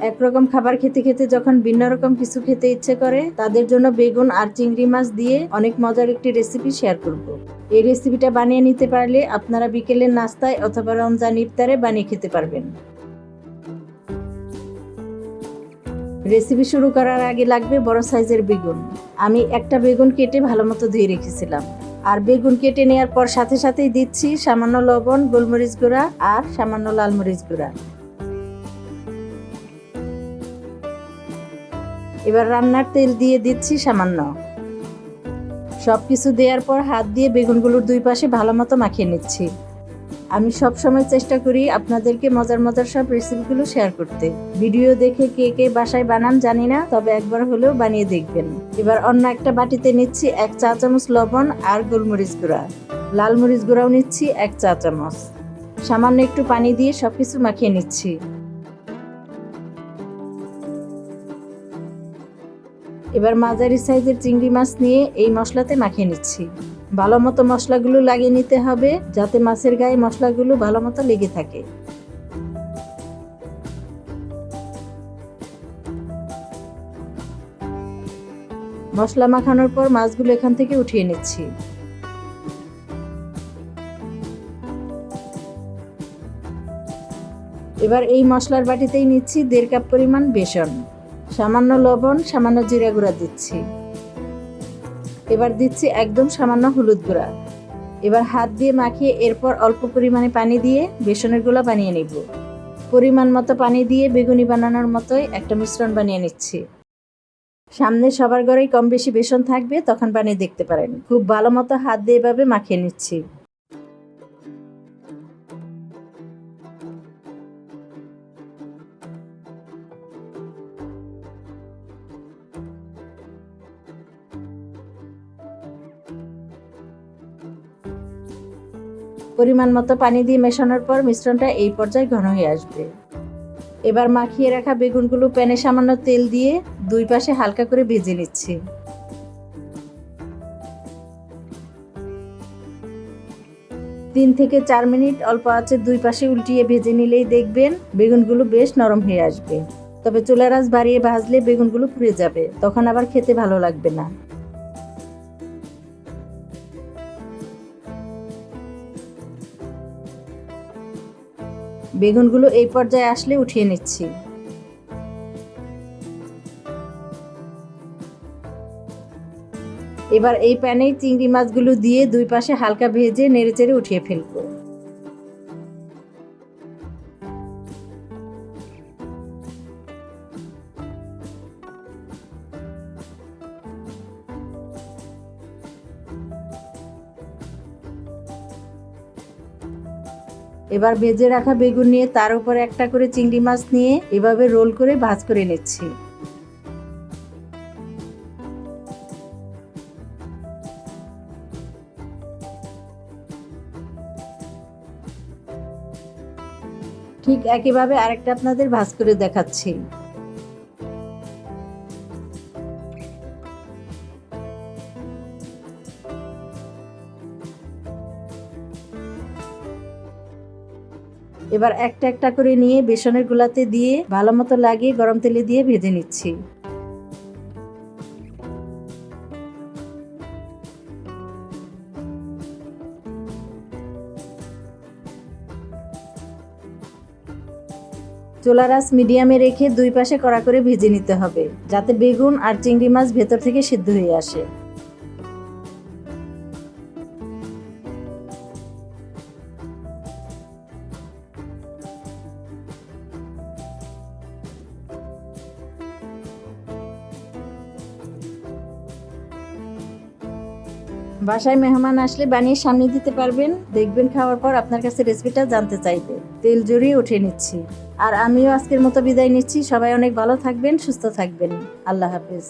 একরকম খাবার খেতে খেতে যখন ভিন্ন রকম কিছু খেতে ইচ্ছে করে, তাদের জন্য বেগুন আর চিংড়ি মাছ দিয়ে অনেক মজার একটি রেসিপি শেয়ার করব। এই রেসিপিটা বানিয়ে নিতে পারলে আপনারা বিকেলের নাস্তায় অথবা রমজান ইফতারে বানিয়ে খেতে পারবেন। রেসিপি শুরু করার আগে লাগবে বড় সাইজের বেগুন। আমি একটা বেগুন কেটে ভালো মতো ধুয়ে রেখেছিলাম। আর বেগুন কেটে নেওয়ার পর সাথে সাথেই দিচ্ছি সামান্য লবণ, গোলমরিচ গুঁড়া আর সামান্য লাল মরিচ গুঁড়া। এবার রান্নার তেল দিয়ে দিচ্ছি সামান্য। সবকিছু দেওয়ার পর হাত দিয়ে বেগুনগুলোর দুই পাশে ভালো মতো মাখিয়ে নিচ্ছি। আমি সবসময় চেষ্টা করি আপনাদেরকে মজার মজার সব রেসিপিগুলো শেয়ার করতে। ভিডিও দেখে কে কে বাসায় বানান জানি না, তবে একবার হলেও বানিয়ে দেখবেন। এবার অন্য একটা বাটিতে নিচ্ছি 1 চা চামচ লবণ আর গোলমরিচ গুঁড়া। লাল মরিচ গুঁড়াও নিচ্ছি 1 চা চামচ। সামান্য একটু পানি দিয়ে সবকিছু মাখিয়ে নিচ্ছি। এবার মাঝারি সাইজের চিংড়ি মাছ নিয়ে এই মশলাতে মাখিয়ে নিচ্ছি। ভালো মতো মশলাগুলো লাগিয়ে নিতে হবে, যাতে মাছের গায়ে মশলাগুলো ভালো মতো লেগে থাকে। মশলা মাখানোর পর মাছগুলো এখান থেকে উঠিয়ে নিচ্ছি। এবার এই মশলার বাটিতেই নিচ্ছি 1.5 কাপ পরিমাণ বেসন, সামান্য লবণ, সামান্য জিরা গুঁড়া দিচ্ছি। এবার দিচ্ছি একদম সামান্য হলুদ গুঁড়া। এবার হাত দিয়ে মাখিয়ে এরপর অল্প পরিমাণে পানি দিয়ে বেসনের গোলা বানিয়ে নিব। পরিমাণ মতো পানি দিয়ে বেগুনি বানানোর মতোই একটা মিশ্রণ বানিয়ে নিচ্ছি। সামনে সবার ঘরেই কম বেশি বেসন থাকবে, তখন বানিয়ে দেখতে পারেন। খুব ভালো মতো হাত দিয়ে এভাবে মাখিয়ে নিচ্ছি। পরিমাণ মতো পানি দিয়ে মেশানোর পর মিশ্রণটা এই পর্যায়ে ঘন হয়ে আসবে। এবার মাখিয়ে রাখা বেগুনগুলো প্যানে সামান্য তেল দিয়ে দুই পাশে হালকা করে ভেজে নিচ্ছি। 3 থেকে 4 মিনিট অল্প আঁচে দুই পাশে উল্টিয়ে ভেজে নিলেই দেখবেন বেগুনগুলো বেশ নরম হয়ে আসবে। তবে চুলার আঁচ বাড়িয়ে ভাজলে বেগুনগুলো পুড়ে যাবে, তখন আবার খেতে ভালো লাগবে না। বেগুনগুলো এই পর্যায়ে আসলে উঠিয়ে নিচ্ছি। এবার এই প্যানে চিংড়ি মাছগুলো দিয়ে দুই পাশে হালকা ভেজে নেড়েচেড়ে উঠিয়ে ফেলব। এবার ভেজে রাখা বেগুন নিয়ে তার উপরে একটা করে চিংড়ি মাছ নিয়ে এভাবে রোল করে ভাজ করে নিচ্ছি। ঠিক একইভাবে আরেকটা আপনাদের ভাজ করে দেখাচ্ছি। এবার একটা একটা করে নিয়ে বেসনের গোলাতে দিয়ে ভালো মতো লাগিয়ে গরম তেলে দিয়ে ভেজে নিচ্ছি। চুলার আঁচ মিডিয়ামে রেখে দুই পাশে কড়া করে ভেজে নিতে হবে, যাতে বেগুন আর চিংড়ি মাছ ভেতর থেকে সিদ্ধ হয়ে আসে। বাসায় মেহমান আসলে বানিয়ে সামনে দিতে পারবেন, দেখবেন খাওয়ার পর আপনার কাছে রেসিপিটা জানতে চাইবে। তেল জড়িয়ে উঠিয়ে নিচ্ছি। আর আমিও আজকের মতো বিদায় নিচ্ছি। সবাই অনেক ভালো থাকবেন, সুস্থ থাকবেন। আল্লাহ হাফেজ।